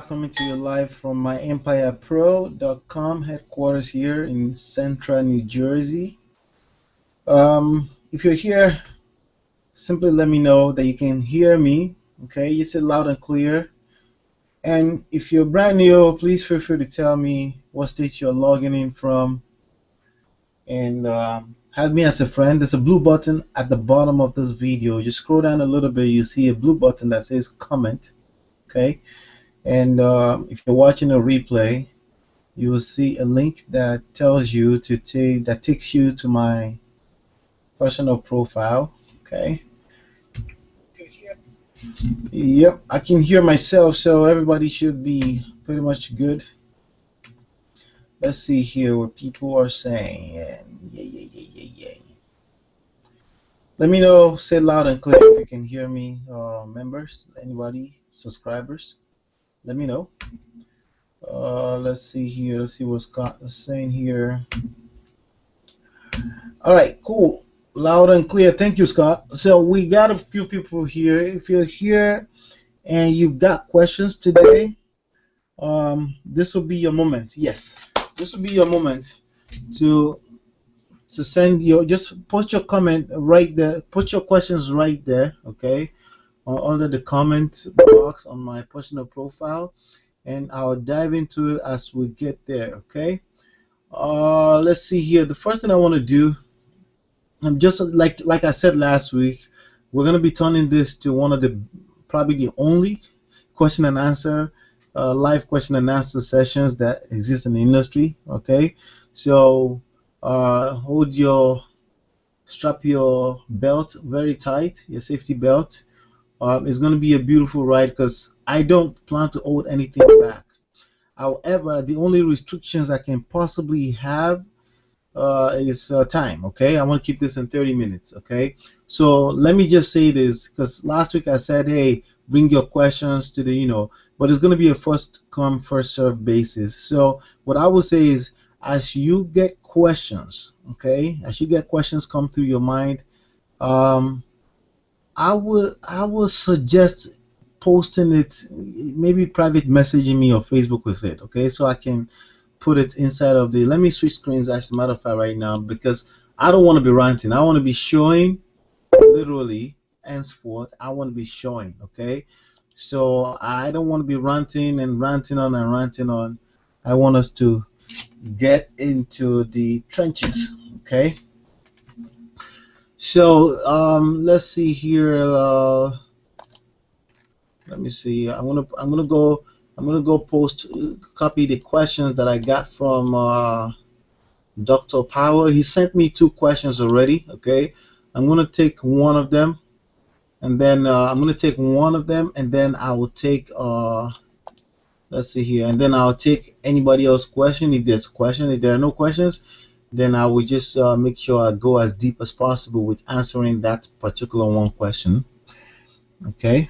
Coming to you live from my EmpirePro.com headquarters here in central New Jersey. If you're here, simply let me know that you can hear me. Okay, you said loud and clear. And if you're brand new, please feel free to tell me what state you're logging in from and add me as a friend. There's a blue button at the bottom of this video. Just scroll down a little bit, you see a blue button that says comment. Okay, and if you're watching a replay, you will see a link that tells you to takes you to my personal profile. Okay. Yep, I can hear myself, so everybody should be pretty much good. Let's see here what people are saying. Yeah. Let me know, say loud and clear if you can hear me, members, anybody, subscribers. Let me know. Let's see here. Let's see what Scott is saying here. All right, cool. Loud and clear. Thank you, Scott. So we got a few people here. If you're here and you've got questions today, this will be your moment. Yes, this will be your moment to send your, just put your comment right there. Put your questions right there, okay, or under the comment box on my personal profile, and I'll dive into it as we get there, okay? Let's see here. The first thing I want to do, I'm just like I said last week, we're gonna be turning this to one of the probably the only question and answer, live question and answer sessions that exist in the industry. Okay, so strap your belt very tight, your safety belt. It's gonna be a beautiful ride because I don't plan to hold anything back. However, the only restrictions I can possibly have is time. Okay, I want to keep this in 30 minutes. Okay, so let me just say this because last week I said, hey, bring your questions to the, but it's going to be a first come first serve basis. So what I will say is, as you get questions, okay, as you get questions come through your mind, I will suggest posting it, maybe private messaging me or Facebook with it. Okay, so I can put it inside of the, let me switch screens as a matter of fact right now, because I don't want to be ranting. I want to be showing, literally, henceforth I want to be showing. Okay, so I don't want to be ranting and ranting on and ranting on. I want us to get into the trenches. Okay, so let's see here. Let me see. I'm gonna go post, copy the questions that I got from Dr. Power. He sent me 2 questions already. Okay, I'm gonna take one of them, and then I will take let's see here, and then I'll take anybody else question if there's a question. If there are no questions, then I will just make sure I go as deep as possible with answering that particular one question. Okay.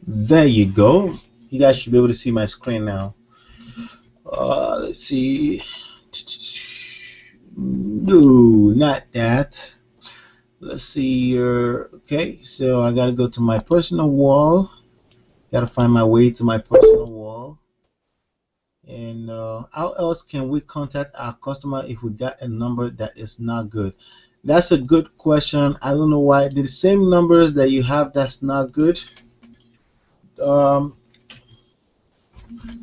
There you go. You guys should be able to see my screen now. Let's see. No, not that. Let's see here. Okay, so I gotta go to my personal wall. Gotta find my way to my personal wall. And how else can we contact our customer if we got a number that is not good? That's a good question. I don't know why. The same numbers that you have that's not good.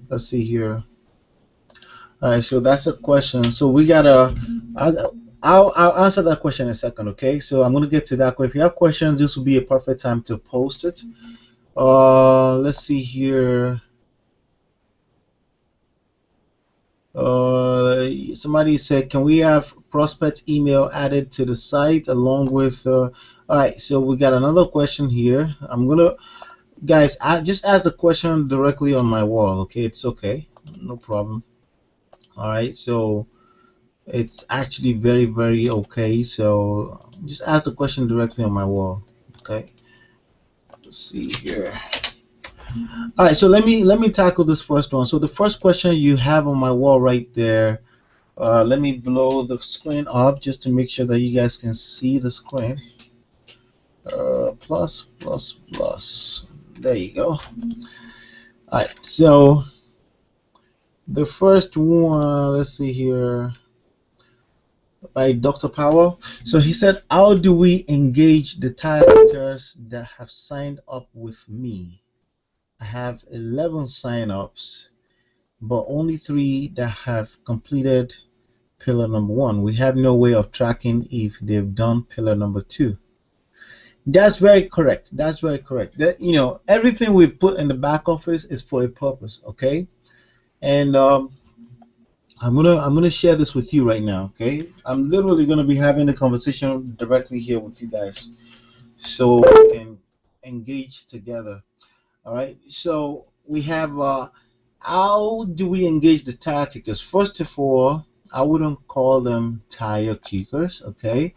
Let's see here. All right, so that's a question. So we gotta. I'll answer that question in a second. Okay, so I'm gonna get to that. If you have questions, this will be a perfect time to post it. Let's see here. Somebody said, can we have prospect email added to the site along with? All right, so we got another question here. I'm gonna, guys, I just ask the question directly on my wall. Okay, it's okay, no problem. All right, so it's actually very, very okay. So just ask the question directly on my wall. Okay, let's see here. All right, so let me tackle this first one. So the first question you have on my wall right there. Let me blow the screen up just to make sure that you guys can see the screen. Plus. There you go. All right, so the first one, let's see here, by Dr. Powell. So he said, how do we engage the tire kickers that have signed up with me? I have 11 sign-ups, but only 3 that have completed pillar number 1. We have no way of tracking if they've done pillar number 2. That's very correct. That's very correct. That, you know, everything we've put in the back office is for a purpose, okay? And I'm gonna share this with you right now, okay? I'm literally gonna be having a conversation directly here with you guys, so we can engage together. All right. So we have how do we engage the tire kickers? First of all, I wouldn't call them tire kickers, okay?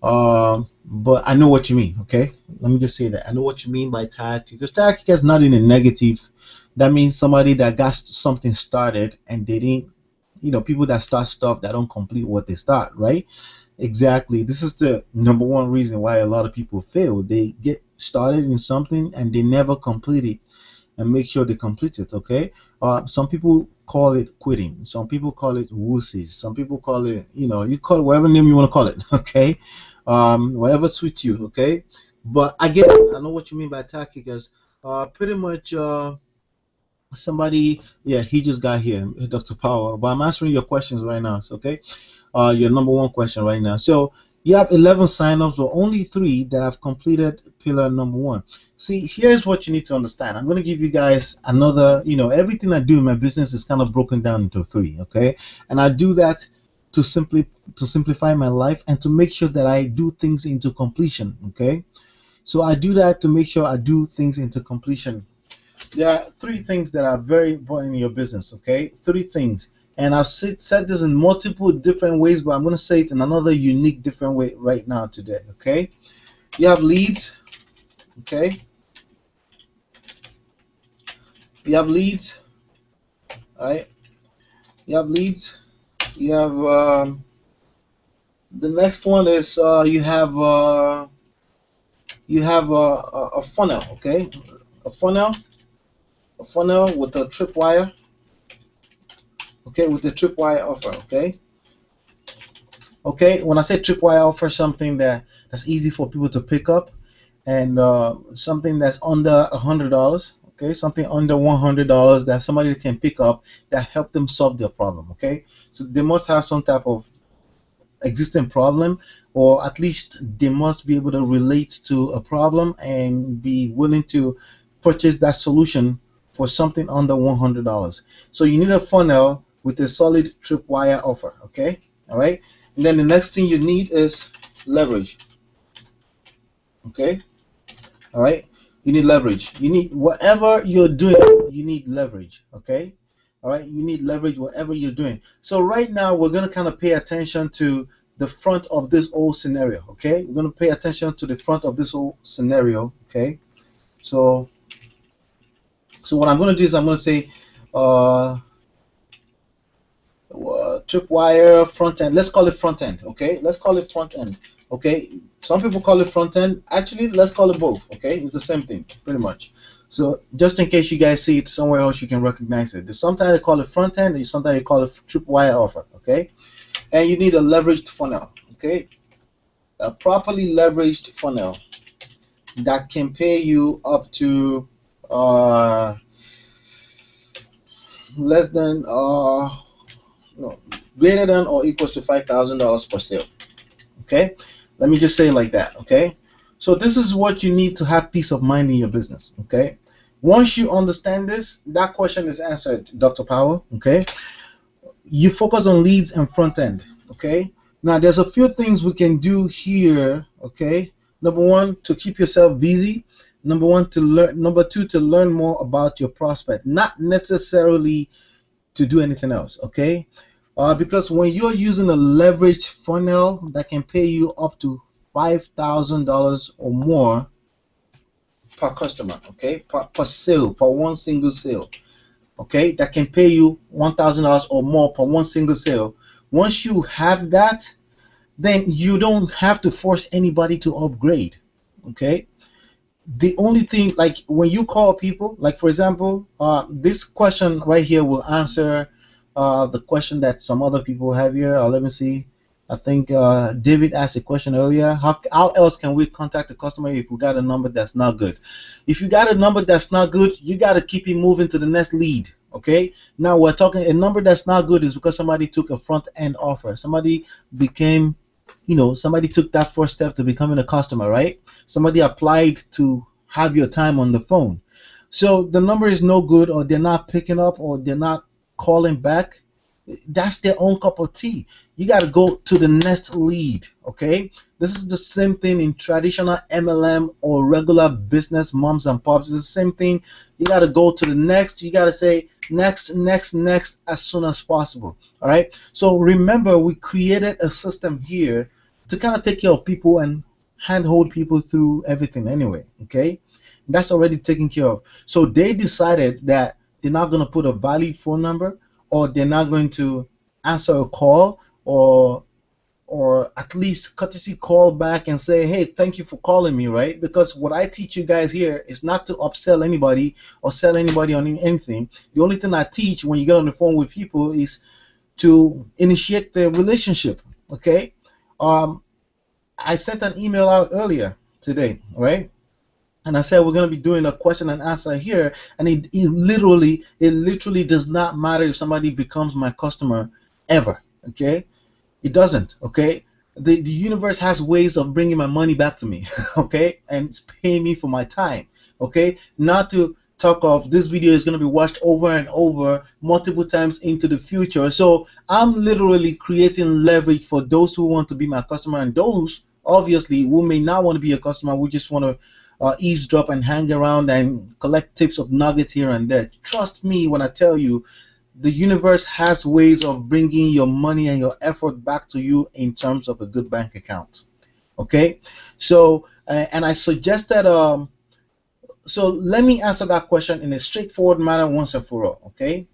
But I know what you mean, okay? Let me just say that I know what you mean by tire kickers. Tire kickers not in a negative. That means somebody that got something started and they didn't, you know, people that start stuff that don't complete what they start, right? Exactly. This is the number one reason why a lot of people fail. They get started in something and they never complete it and make sure they complete it, okay? Some people call it quitting. Some people call it wussies. Some people call it, you know, you call it whatever name you want to call it, okay? Whatever suits you, okay? But I get it. I know what you mean by tire kickers. Pretty much somebody, yeah, he just got here, Dr. Power. But I'm answering your questions right now, so, okay? Your number one question right now. So you have 11 signups, but only 3 that have completed pillar number 1. See, here's what you need to understand. I'm going to give you guys another, you know, everything I do in my business is kind of broken down into 3, okay? And I do that to simplify my life and to make sure that I do things into completion, okay? So I do that to make sure I do things into completion. There are 3 things that are very important in your business, okay? 3 things. And I've said this in multiple different ways, but I'm going to say it in another unique, different way right now today, okay? You have leads, okay? You have leads, all right? You have leads. You have the next one is you have a funnel, okay? A funnel with a tripwire. Okay, with the tripwire offer, okay? Okay, when I say tripwire offer, something that's easy for people to pick up, and something that's under $100, okay? Something under $100 that somebody can pick up that help them solve their problem, okay? So they must have some type of existing problem, or at least they must be able to relate to a problem and be willing to purchase that solution for something under $100. So you need a funnel with a solid tripwire offer, okay? All right. And then the next thing you need is leverage, okay? All right. You need leverage. You need whatever you're doing. You need leverage, okay? All right. You need leverage whatever you're doing. So right now we're gonna kind of pay attention to the front of this whole scenario, okay? We're gonna pay attention to the front of this whole scenario, okay? So what I'm gonna do is I'm gonna say tripwire front end. Let's call it front end, okay? Let's call it front end, okay? Some people call it front end. Actually, let's call it both, okay? It's the same thing, pretty much. So just in case you guys see it somewhere else, you can recognize it. Sometimes they call it front end, and sometimes you call it tripwire offer, okay? And you need a leveraged funnel, okay? A properly leveraged funnel that can pay you up to less than no, greater than or equals to $5,000 per sale, okay? Let me just say it like that, okay? So this is what you need to have peace of mind in your business, okay? Once you understand this, that question is answered, Dr. Powell, okay? You focus on leads and front end, okay? Now there's a few things we can do here, okay? Number 1, to keep yourself busy. Number 1, to learn. Number 2, to learn more about your prospect, not necessarily to do anything else, okay? Because when you're using a leveraged funnel that can pay you up to $5,000 or more per customer, okay, per sale, per one single sale, okay, that can pay you $1,000 or more per one single sale. Once you have that, then you don't have to force anybody to upgrade, okay? The only thing, like when you call people, like for example, this question right here will answer the question that some other people have here. Let me see. I think David asked a question earlier. How else can we contact the customer if we got a number that's not good? If you got a number that's not good, you got to keep it moving to the next lead. Okay. Now we're talking a number that's not good is because somebody took a front end offer. Somebody became, somebody took that first step to becoming a customer, right? Somebody applied to have your time on the phone. So the number is no good, or they're not picking up, or they're not calling back. That's their own cup of tea. You got to go to the next lead. Okay, this is the same thing in traditional MLM or regular business, moms and pops. It's the same thing. You got to go to the next. You got to say next, next, next as soon as possible. All right, so remember, we created a system here to kind of take care of people and handhold people through everything anyway. Okay, that's already taken care of. So they decided that they're not going to put a valid phone number, or they're not going to answer a call, or at least courtesy call back and say, hey, thank you for calling me, right? Because what I teach you guys here is not to upsell anybody or sell anybody on anything. The only thing I teach when you get on the phone with people is to initiate the relationship. Okay, I sent an email out earlier today, right? And I said we're going to be doing a question and answer here, and it literally does not matter if somebody becomes my customer ever. Okay, it doesn't. Okay, the universe has ways of bringing my money back to me. Okay, and it's paying me for my time. Okay, not to talk of this video is going to be watched over and over multiple times into the future. So I'm literally creating leverage for those who want to be my customer, and those obviously who may not want to be a customer. We just want to eavesdrop and hang around and collect tips of nuggets here and there. Trust me when I tell you, the universe has ways of bringing your money and your effort back to you in terms of a good bank account. Okay, so and I suggested so let me answer that question in a straightforward manner once and for all. Okay,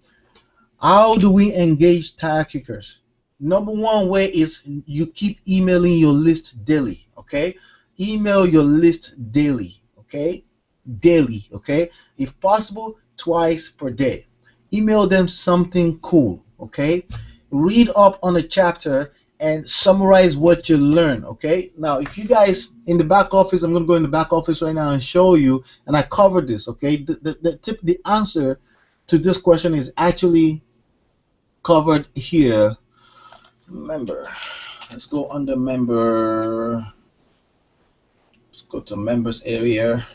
how do we engage tire kickers? Number one way is you keep emailing your list daily. Okay, email your list daily. Okay, daily. Okay, if possible twice per day. Email them something cool. Okay, read up on a chapter and summarize what you learn. Okay, now if you guys in the back office, I'm going to go in the back office right now and show you, and I covered this. Okay, the answer to this question is actually covered here. Member, let's go under member. Let's go to members area.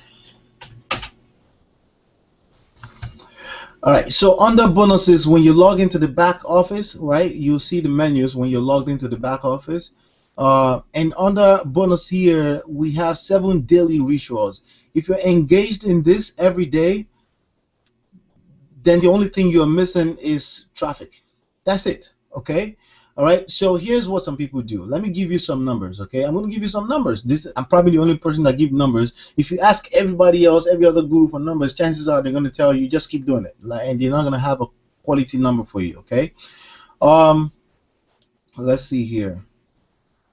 All right, so under bonuses, when you log into the back office, right, you'll see the menus when you're logged into the back office. And under bonus here, we have 7 daily rituals. If you're engaged in this every day, then the only thing you're missing is traffic. That's it, okay? All right, so here's what some people do. Let me give you some numbers, okay? I'm going to give you some numbers. I'm probably the only person that gives numbers. If you ask everybody else, every other guru for numbers, chances are they're going to tell you just keep doing it, and they're not going to have a quality number for you, okay? Let's see here.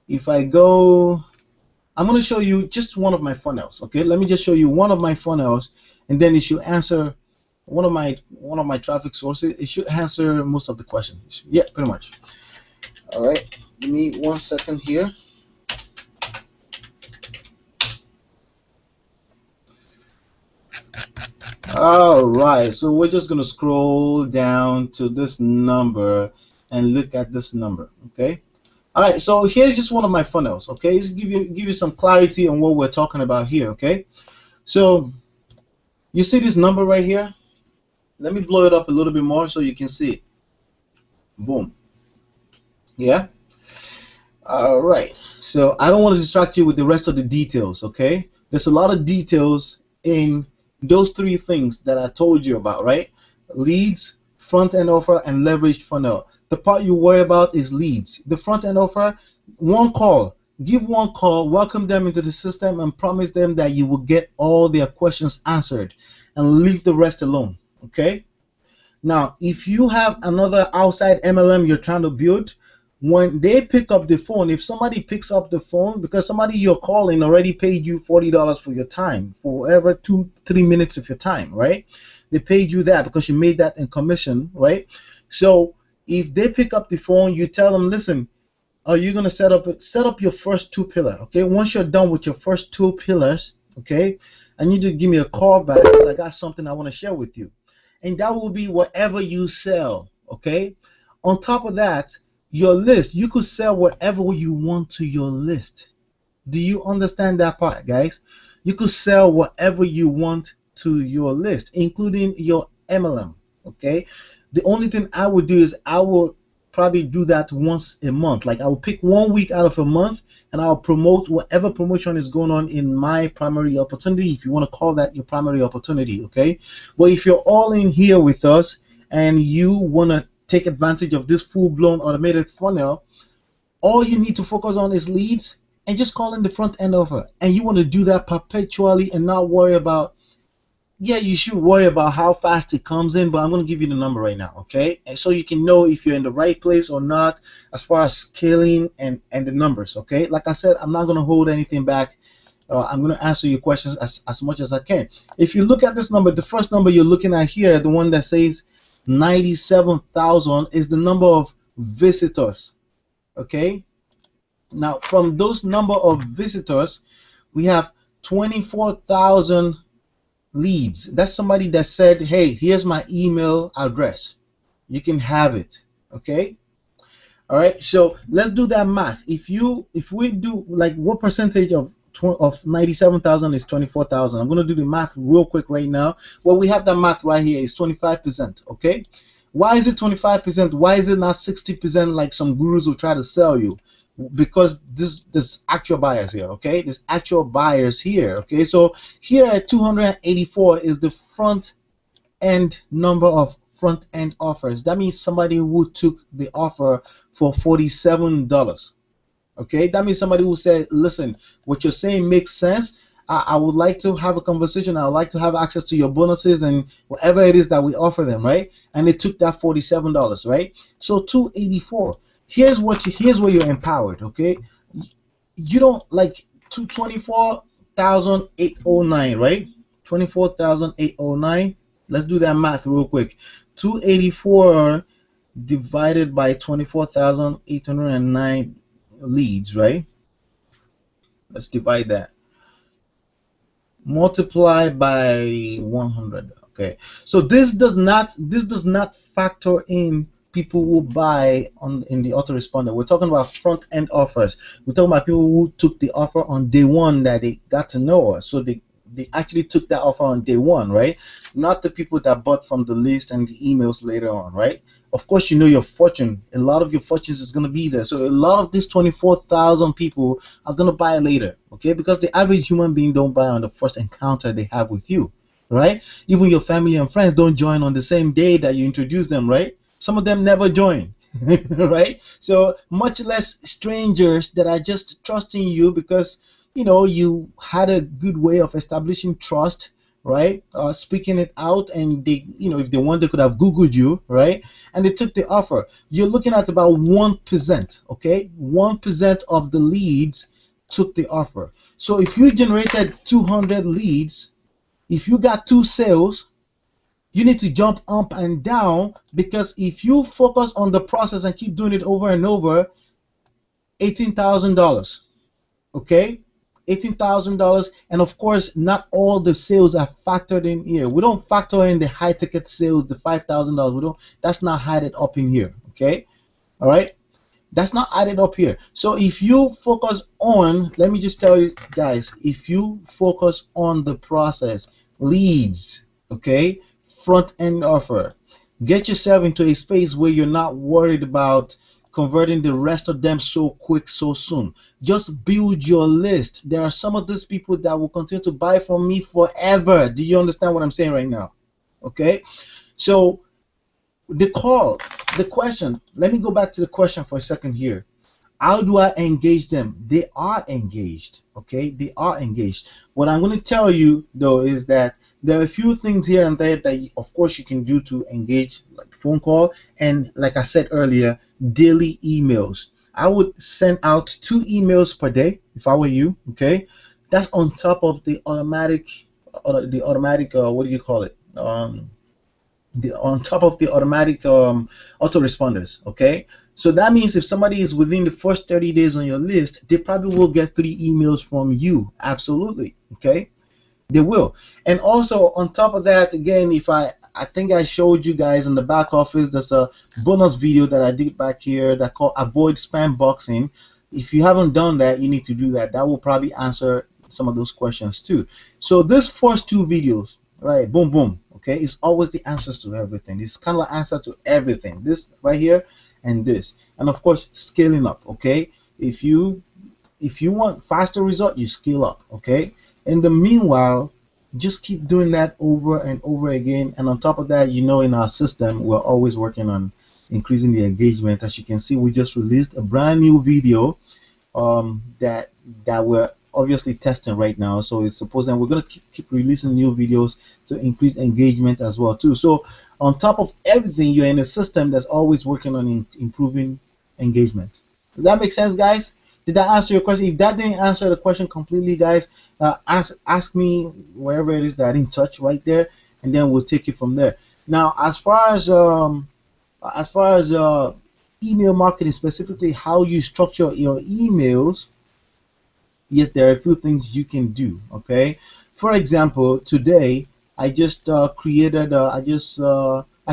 If I go, I'm going to show you just one of my funnels, okay? Let me just show you one of my funnels, and then it should answer one of my traffic sources. It should answer most of the questions. Yeah, pretty much. All right, give me 1 second here. All right, so we're just gonna scroll down to this number and look at this number. Okay. All right, so here's just one of my funnels. Okay, just give you some clarity on what we're talking about here. Okay, so you see this number right here? Let me blow it up a little bit more so you can see it. Boom. Yeah. All right. So I don't want to distract you with the rest of the details. Okay. There's a lot of details in those 3 things that I told you about, right? Leads, front end offer, and leveraged funnel. The part you worry about is leads. The front end offer, 1 call. Give 1 call, welcome them into the system, and promise them that you will get all their questions answered, and leave the rest alone. Okay. Now, if you have another outside MLM you're trying to build, when they pick up the phone, if somebody picks up the phone, because somebody you're calling already paid you $40 for your time, for whatever 2-3 minutes of your time, right? They paid you that because you made that in commission, right? So if they pick up the phone, you tell them, listen, are you gonna set up your first two pillars? Okay, once you're done with your first two pillars, okay, I need you to give me a call back because I got something I want to share with you, and that will be whatever you sell. Okay, on top of that, your list, you could sell whatever you want to your list. Do you understand that part, guys? You could sell whatever you want to your list, including your MLM. Okay, the only thing I would do is I will probably do that once a month. Like I will pick 1 week out of a month and I'll promote whatever promotion is going on in my primary opportunity, if you want to call that your primary opportunity. Okay, but if you're all in here with us and you want to take advantage of this full-blown automated funnel, all you need to focus on is leads and just call in the front end offer. And you want to do that perpetually and not worry about, yeah, you should worry about how fast it comes in, but I'm going to give you the number right now, okay? And so you can know if you're in the right place or not as far as scaling and the numbers, okay? Like I said, I'm not going to hold anything back. I'm going to answer your questions as much as I can. If you look at this number, the first number you're looking at here, the one that says 97,000, is the number of visitors, okay? Now, from those number of visitors, we have 24,000 leads. That's somebody that said, hey, here's my email address, you can have it. Okay, all right, so let's do that math. If we do, like, what percentage of 97,000 is 24,000? I'm going to do the math real quick right now. Well, we have that math right here. It's 25%. Okay, why is it 25%? Why is it not 60% like some gurus will try to sell you? Because this actual buyers here, okay? There's actual buyers here, okay? So here at 284 is the front end number of front end offers. That means somebody who took the offer for $47. Okay, that means somebody who said, listen, what you're saying makes sense. I would like to have a conversation. I would like to have access to your bonuses and whatever it is that we offer them, right? And they took that $47, right? So 284. Here's where you're empowered, okay? You don't, like, 24,809, right? 24,809. Let's do that math real quick. 284 divided by 24,809 leads, right? Let's divide that. Multiply by 100. Okay. So this does not factor in people who buy in the autoresponder. We're talking about front end offers. We're talking about people who took the offer on day one that they got to know us. So they actually took that offer on day one, right? Not the people that bought from the list and the emails later on, right? Of course, you know your fortune. A lot of your fortunes is going to be there. So a lot of these 24,000 people are going to buy later, okay? Because the average human being don't buy on the first encounter they have with you, right? Even your family and friends don't join on the same day that you introduce them, right? Some of them never join, right? So much less strangers that are just trusting you because, you know, you had a good way of establishing trust, right? Speaking it out, and they, you know, if they want, they could have Googled you, right? And they took the offer. You're looking at about 1%, okay? 1% of the leads took the offer. So if you generated 200 leads, if you got 2 sales, you need to jump up and down, because if you focus on the process and keep doing it over and over, $18,000, okay? $18,000, and of course, not all the sales are factored in here. We don't factor in the high ticket sales, the $5,000. We don't. That's not added up in here, okay? All right, that's not added up here. So if you focus on, let me just tell you guys, if you focus on the process, leads, okay, front end offer, get yourself into a space where you're not worried about converting the rest of them so quick, so soon. Just build your list. There are some of these people that will continue to buy from me forever. Do you understand what I'm saying right now? Okay, so the question, let me go back to the question for a second here. How do I engage them? They are engaged, okay? They are engaged. What I'm going to tell you, though, is that there are a few things here and there that, of course, you can do to engage, like phone call and, like I said earlier, daily emails. I would send out 2 emails per day if I were you. Okay, that's on top of the automatic, what do you call it? On top of the automatic autoresponders. Okay, so that means if somebody is within the first 30 days on your list, they probably will get 3 emails from you. Absolutely. Okay, they will. And also on top of that, again, if I think I showed you guys in the back office, there's a bonus video that I did back here that called avoid spam boxing. If you haven't done that, you need to do that. That will probably answer some of those questions too. So this first 2 videos, right, boom boom, okay, is always the answers to everything. It's kind of like answer to everything, this right here and this. And of course, scaling up. Okay, if you want faster result, you scale up. Okay, in the meanwhile, just keep doing that over and over again. And on top of that, in our system, we're always working on increasing the engagement. As you can see, we just released a brand new video that we're obviously testing right now. So it's supposed, and we're going to keep releasing new videos to increase engagement as well too. So on top of everything, you're in a system that's always working on improving engagement. Does that make sense, guys? Did that answer your question? If that didn't answer the question completely, guys, ask me wherever it is that I didn't touch right there, and then we'll take it from there. Now, as far as email marketing, specifically how you structure your emails, yes, there are a few things you can do. Okay, for example, today I just created. I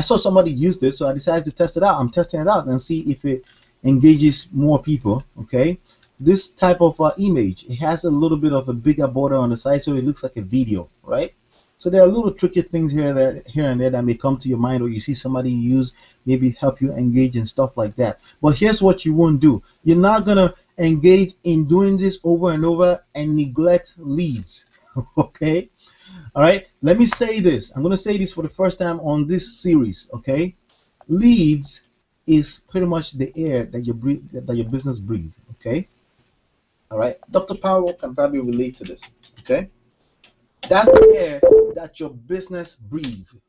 saw somebody use this, so I decided to test it out. I'm testing it out and see if it engages more people. Okay, this type of image, it has a little bit of a bigger border on the side, so it looks like a video, right? So there are little tricky things here and there that may come to your mind, or you see somebody use, maybe help you engage and stuff like that. But here's what you won't do. You're not gonna engage in doing this over and over and neglect leads. Okay, all right, let me say this. I'm gonna say this for the first time on this series. Okay, leads is pretty much the air that you breathe, that your business breathes. Okay, all right, Dr. Powell can probably relate to this. Okay, that's the air that your business breathes.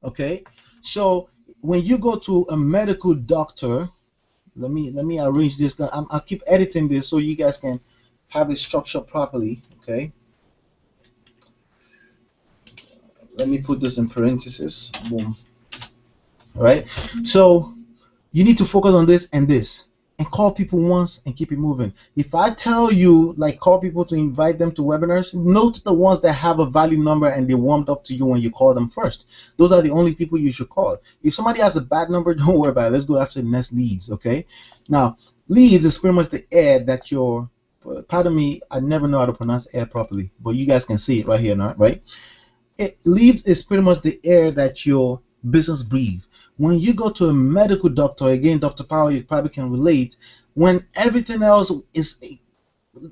Okay, so when you go to a medical doctor, let me arrange this. I'll keep editing this so you guys can have it structured properly. Okay, let me put this in parentheses. Boom. All right, so you need to focus on this and this, and call people once and keep it moving. If I tell you, like, call people to invite them to webinars, note the ones that have a value number and they warmed up to you when you call them first. Those are the only people you should call. If somebody has a bad number, don't worry about it. Let's go after the next leads. Okay, now leads is pretty much the air that your, pardon me, I never know how to pronounce air properly, but you guys can see it right here now, right? Leads is pretty much the air that your business breathes. When you go to a medical doctor, again, Dr. Powell, you probably can relate, when everything else is,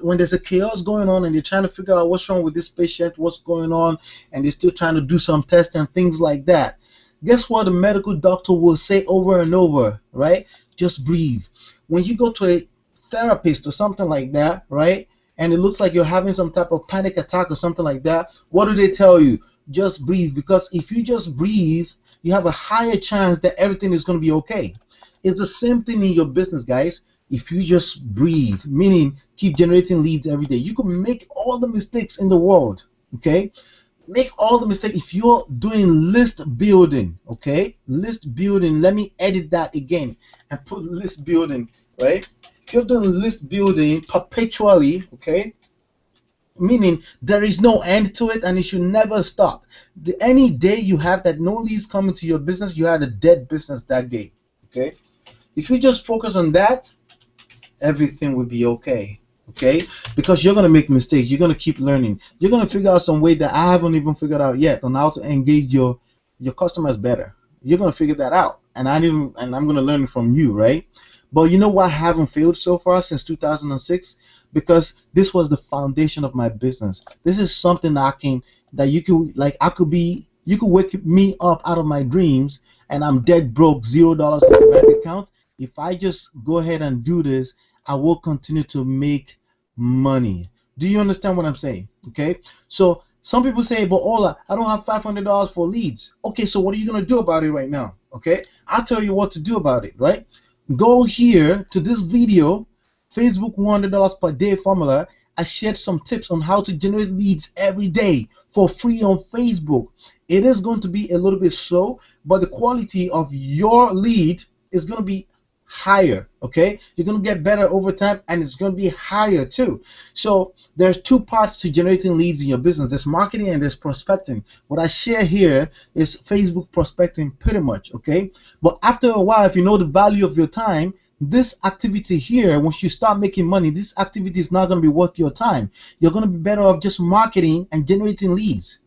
when there's a chaos going on and they're trying to figure out what's wrong with this patient, what's going on, and they're still trying to do some tests and things like that, guess what the medical doctor will say over and over, right? Just breathe. When you go to a therapist or something like that, right, and it looks like you're having some type of panic attack or something like that, what do they tell you? Just breathe, because if you just breathe, you have a higher chance that everything is going to be okay. It's the same thing in your business, guys. If you just breathe, meaning keep generating leads every day, you can make all the mistakes in the world. Okay, make all the mistakes. If you're doing list building, okay, list building, let me edit that again and put list building, right? If you're doing list building perpetually, okay, meaning there is no end to it and it should never stop. Any day you have that no leads coming to your business, you had a dead business that day. Okay, if you just focus on that, everything will be okay. Okay, because you're gonna make mistakes, you're gonna keep learning, you're gonna figure out some way that I haven't even figured out yet on how to engage your customers better. You're gonna figure that out, and I'm gonna learn from you, right? But you know why I haven't failed so far since 2006? Because this was the foundation of my business. This is something that you could wake me up out of my dreams and I'm dead broke, $0 in the bank account. If I just go ahead and do this, I will continue to make money. Do you understand what I'm saying? Okay, so some people say, but Ola, I don't have $500 for leads. Okay, so what are you gonna do about it right now? Okay, I'll tell you what to do about it, right? go here to this video, Facebook $100 per day formula. I shared some tips on how to generate leads every day for free on Facebook. It is going to be a little bit slow, but the quality of your lead is going to be higher. Okay, you're going to get better over time, and it's going to be higher too. So there's two parts to generating leads in your business. There's marketing and there's prospecting. What I share here is Facebook prospecting pretty much. Okay, but after a while, if you know the value of your time, this activity here, once you start making money, this activity is not going to be worth your time. You're going to be better off just marketing and generating leads.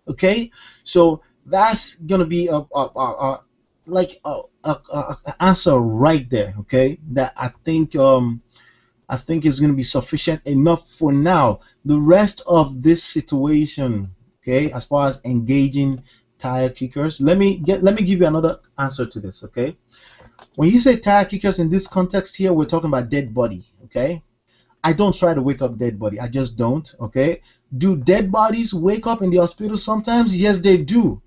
Okay, so that's going to be a answer right there. Okay, that I think is going to be sufficient enough for now. The rest of this situation, okay, as far as engaging tire kickers, let me give you another answer to this. Okay, when you say tire kickers in this context here, we're talking about dead body. Okay, I don't try to wake up dead body. I just don't. Okay, do dead bodies wake up in the hospital sometimes? Yes, they do.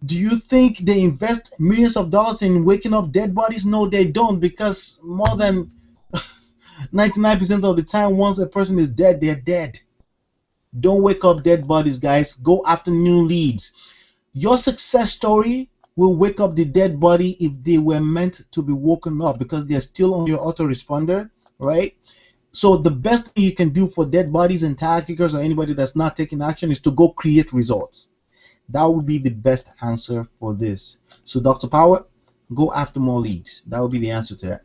Do you think they invest millions of dollars in waking up dead bodies? No, they don't, because more than 99% of the time, once a person is dead, they're dead. Don't wake up dead bodies, guys. Go after new leads. Your success story will wake up the dead body if they were meant to be woken up, because they're still on your autoresponder, right? So the best thing you can do for dead bodies and tire kickers or anybody that's not taking action is to go create results. That would be the best answer for this. So Dr. Power, go after more leads. That would be the answer to that.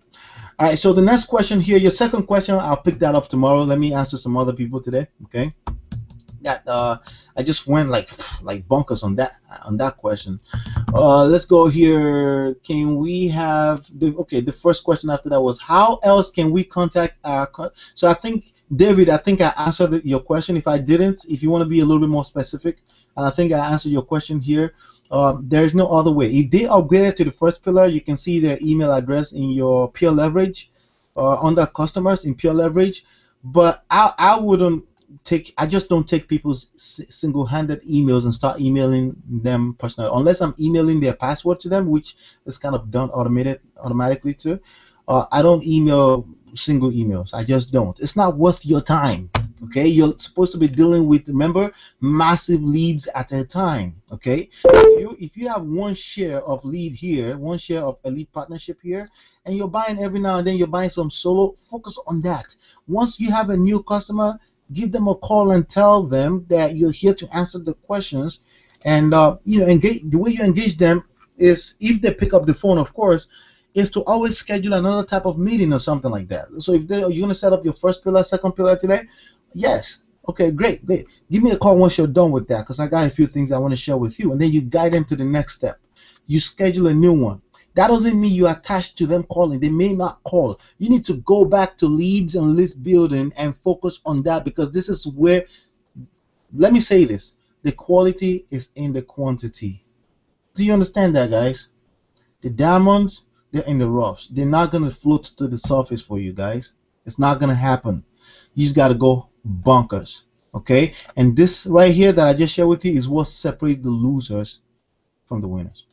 All right, so the next question here, your second question, I'll pick that up tomorrow. Let me answer some other people today, okay? That I just went like bonkers on that question. Let's go here. Can we have the first question after that was, how else can we contact our so I think, David, I answered your question. If I didn't, if you want to be a little bit more specific, and I think I answered your question here. There's no other way. If they upgraded to the first pillar, you can see their email address in your Pure Leverage, under customers in Pure Leverage. But I wouldn't I just don't take people's single-handed emails and start emailing them personally, unless I'm emailing their password to them, which is kind of done automatically too. I don't email single emails. I just don't. It's not worth your time. Okay, you're supposed to be dealing with, remember, massive leads at a time. Okay, if you have one share of lead here, one share of elite partnership here, and you're buying every now and then, you're buying some solo, focus on that. Once you have a new customer, give them a call and tell them that you're here to answer the questions, and engage. The way you engage them is, if they pick up the phone, of course, is to always schedule another type of meeting or something like that. So if you're going to set up your first pillar, second pillar today, yes, okay, great. Give me a call once you're done with that, because I got a few things I want to share with you, and then you guide them to the next step. You schedule a new one. That doesn't mean you're attached to them calling. They may not call. You need to go back to leads and list building and focus on that, because this is where, let me say this, the quality is in the quantity. Do you understand that, guys? The diamonds, they're in the roughs. They're not going to float to the surface for you guys. It's not going to happen. You just got to go bonkers. Okay? And this right here that I just shared with you is what separates the losers from the winners.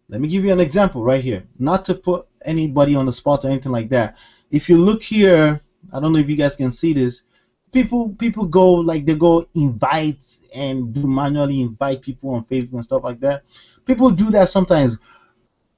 Let me give you an example right here. Not to put anybody on the spot or anything like that. If you look here, I don't know if you guys can see this. People go, like, they go invite and do manually invite people on Facebook and stuff like that. People do that sometimes.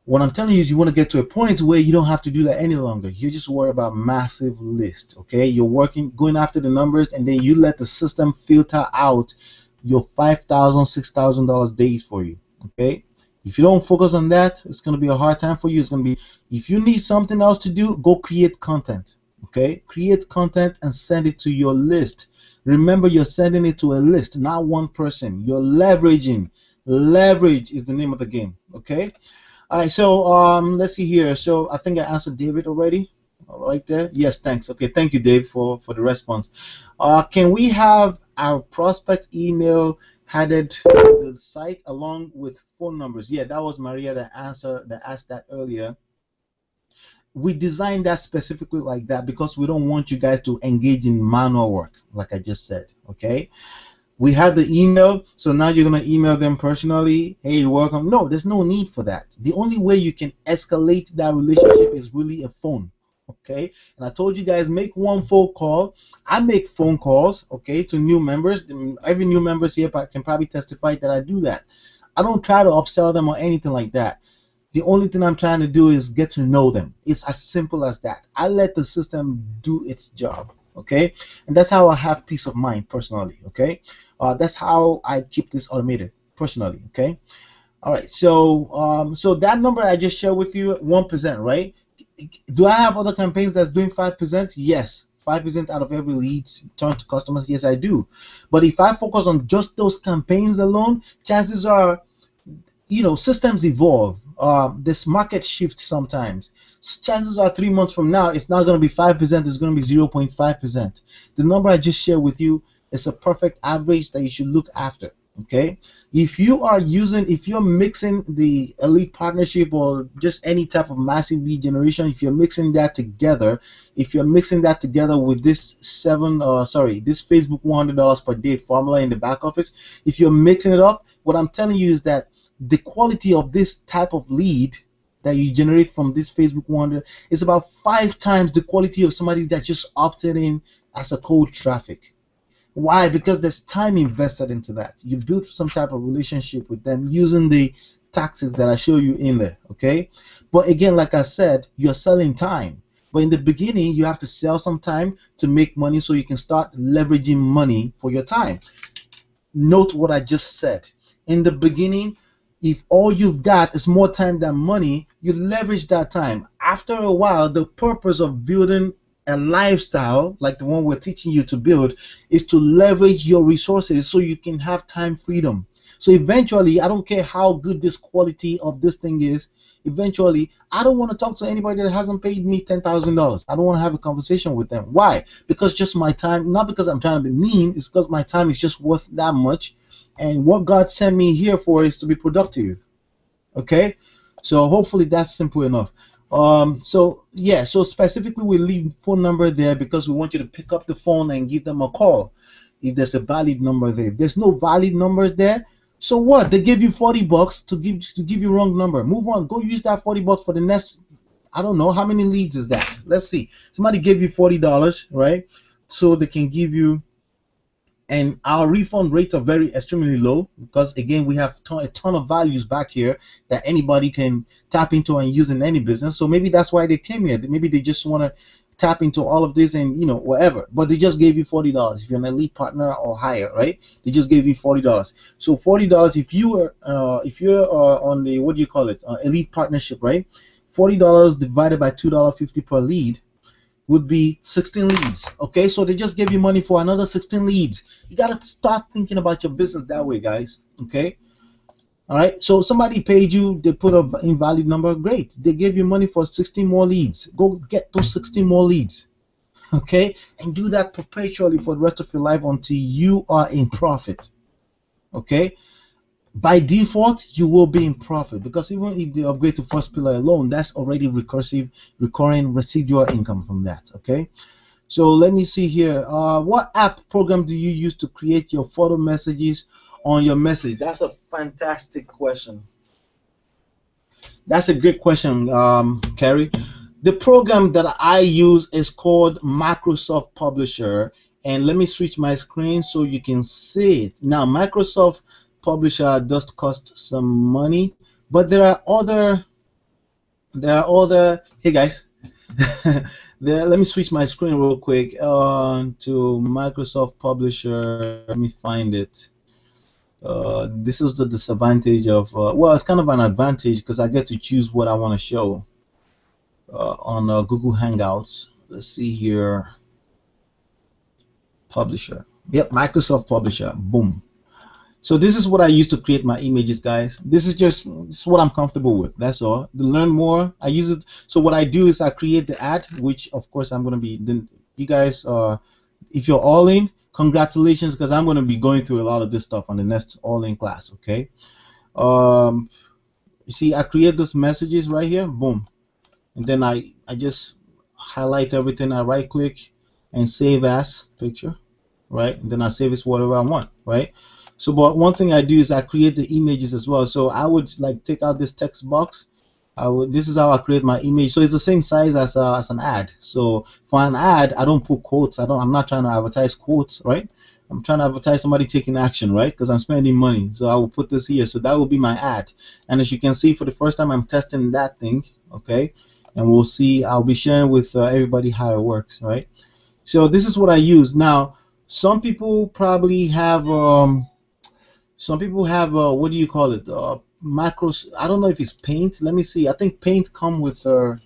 What I'm telling you is, you want to get to a point where you don't have to do that any longer. You just worry about massive list. Okay, you're going after the numbers, and then you let the system filter out your $5,000, $6,000 days for you. Okay. If you don't focus on that, it's going to be a hard time for you. It's going to be, if you need something else to do, go create content. Okay, create content and send it to your list. Remember, you're sending it to a list, not one person. You're leveraging. Leverage is the name of the game. Okay. All right. So let's see here. So I think I answered David already. All right there. Yes. Thanks. Okay. Thank you, Dave, for the response. Can we have our prospect email added to the site along with phone numbers? Yeah, that was Maria that asked that earlier. We designed that specifically like that because we don't want you guys to engage in manual work, like I just said. Okay, We had the email, so now you're gonna email them personally. Hey, welcome. No, there's no need for that. The only way you can escalate that relationship is really a phone. Okay, and I told you guys, make one phone call. I make phone calls, okay, to new members. Every new members here can probably testify that I do that. I don't try to upsell them or anything like that. The only thing I'm trying to do is get to know them. It's as simple as that. I let the system do its job, okay? And that's how I have peace of mind personally, okay? That's how I keep this automated personally, okay? All right, so that number I just shared with you, 1%, right? Do I have other campaigns that's doing 5%? Yes. 5% out of every lead turned to customers, yes, I do. But if I focus on just those campaigns alone, chances are, systems evolve. This market shifts sometimes. Chances are 3 months from now, it's not going to be 5%, it's going to be 0.5%. The number I just shared with you is a perfect average that you should look after. Okay, if you're mixing the elite partnership or just any type of massive lead generation, if you're mixing that together, with this this Facebook $100 per day formula in the back office, if you're mixing it up, what I'm telling you is that the quality of this type of lead that you generate from this Facebook 100 is about 5 times the quality of somebody that just opted in as a cold traffic. Why? Because there's time invested into that. You build some type of relationship with them using the tactics that I show you in there, okay? But again, like I said, you're selling time. But in the beginning, you have to sell some time to make money so you can start leveraging money for your time. Note what I just said. In the beginning, if all you've got is more time than money, you leverage that time. After a while, the purpose of building a lifestyle like the one we're teaching you to build is to leverage your resources so you can have time freedom. So eventually, I don't care how good this quality of this thing is, eventually I don't want to talk to anybody that hasn't paid me $10,000. I don't want to have a conversation with them. Why? Because just my time, not because I'm trying to be mean, it's because my time is just worth that much, and what God sent me here for is to be productive. Okay, so hopefully that's simple enough. So specifically we leave phone number there because we want you to pick up the phone and give them a call if there's a valid number there. If there's no valid numbers there, so what? They give you $40 to give you wrong number. Move on. Go use that $40 for the next, I don't know how many leads is that. Let's see. Somebody gave you $40, right? So they can give you, and our refund rates are very extremely low because again we have a ton of values back here that anybody can tap into and use in any business. So maybe that's why they came here. Maybe they just want to tap into all of this and whatever, but they just gave you $40 if you're an elite partner or higher, right? They just gave you $40. So $40 if you're on the, what do you call it, elite partnership, right? $40 divided by $2.50 per lead would be 16 leads. Okay, so they just gave you money for another 16 leads. You gotta start thinking about your business that way, guys. Okay, all right. So somebody paid you, they put an invalid number. Great, they gave you money for 16 more leads. Go get those 16 more leads. Okay, and do that perpetually for the rest of your life until you are in profit. Okay. By default, you will be in profit because even if they upgrade to first pillar alone, that's already recurring residual income from that. Okay, so let me see here. What app program do you use to create your photo messages on your message? That's a fantastic question. That's a great question, Carrie. The program that I use is called Microsoft Publisher, and let me switch my screen so you can see it. Now, Microsoft Publisher does cost some money, but there are other. Hey guys, let me switch my screen real quick to Microsoft Publisher. Let me find it. This is the disadvantage of well, it's kind of an advantage because I get to choose what I want to show on Google Hangouts. Let's see here. Publisher. Yep, Microsoft Publisher. Boom. So this is what I use to create my images, guys. This is what I'm comfortable with. That's all. To learn more, I use it. So what I do is I create the ad, which of course I'm going to be. Then you guys, if you're all in, congratulations, because I'm going to be going through a lot of this stuff on the next all in class. Okay. You see, I create these messages right here. Boom, and then I just highlight everything. I right click and save as picture. right? And then I save it for whatever I want, right? So, but one thing I do is I create the images as well. So I would like take out this text box. This is how I create my image. So it's the same size as an ad. So for an ad, I don't put quotes. I'm not trying to advertise quotes, right? I'm trying to advertise somebody taking action, right? Because I'm spending money. So I will put this here. So that will be my ad. And as you can see, for the first time, I'm testing that thing, okay? And we'll see. I'll be sharing with everybody how it works, right? So this is what I use. Now, some people probably have what do you call it? Macros. I don't know if it's Paint. Let me see. I think Paint come with the.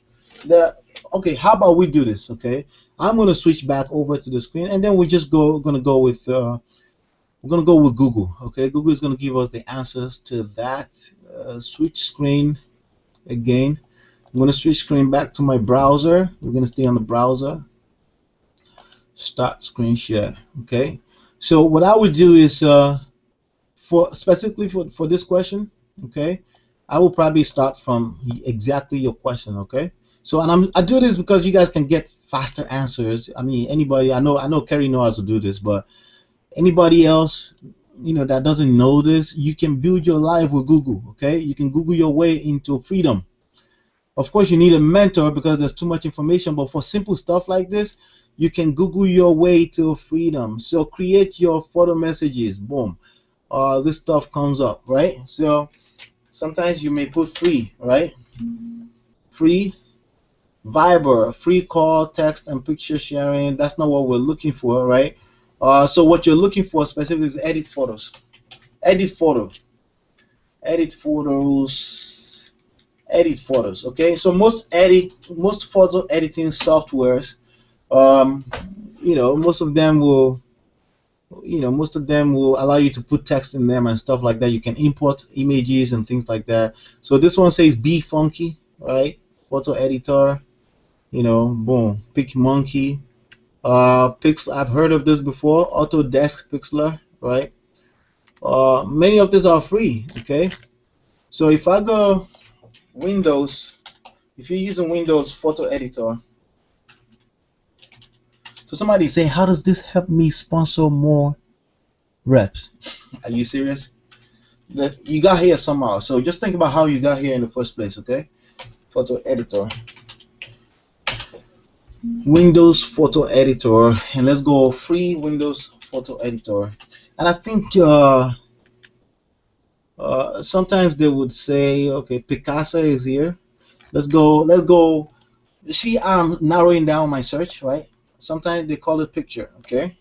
Okay, how about we do this? Okay, I'm gonna switch back over to the screen, and then we're just gonna go with Google. Okay, Google is gonna give us the answers to that. Switch screen again. I'm gonna switch screen back to my browser. We're gonna stay on the browser. Start screen share. Okay, so what I would do is for specifically for this question, okay, I will probably start from exactly your question, okay. So and I do this because you guys can get faster answers. I mean, anybody, I know Kerry knows how to do this, but anybody else, you know, that doesn't know this, you can build your life with Google, okay. You can Google your way into freedom. Of course, you need a mentor because there's too much information, but for simple stuff like this, you can Google your way to freedom. So create your photo messages, boom. This stuff comes up, right? So sometimes you may put free, right? Free, Viber, free call, text, and picture sharing. That's not what we're looking for, right? So what you're looking for specifically is edit photos. Edit photo. Edit photos. Edit photos. Okay. So most photo editing softwares, you know, most of them will allow you to put text in them and stuff like that. You can import images and things like that. So this one says Be Funky, right? Photo editor, you know, boom. PicMonkey, I've heard of this before. Autodesk Pixlr, right? Many of these are free. Okay, so if I go Windows, if you're using Windows photo editor, so somebody's saying, how does this help me sponsor more reps? Are you serious? That you got here somehow. So just think about how you got here in the first place, okay? Photo editor. Windows photo editor, and let's go free Windows photo editor. And I think sometimes they would say, okay, Picasa is here. Let's go. See, I'm narrowing down my search, right? Sometimes they call it picture, okay?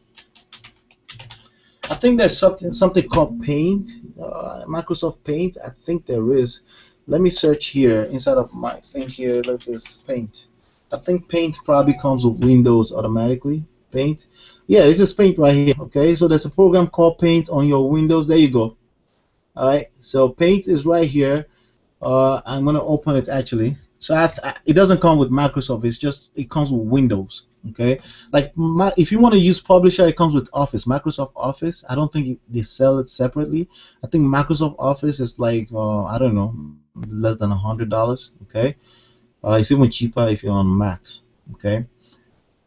I think there's something called Paint, Microsoft Paint. I think there is. Let me search here inside of my thing here. Look at this Paint. I think Paint probably comes with Windows automatically. Paint. Yeah, this is Paint right here. Okay, so there's a program called Paint on your Windows. There you go. All right, so Paint is right here. I'm gonna open it actually. So it doesn't come with Microsoft. It comes with Windows. Okay, like if you want to use Publisher, it comes with Office, Microsoft Office. I don't think they sell it separately. I think Microsoft Office is like I don't know, less than $100. Okay, it's even cheaper if you're on Mac. Okay,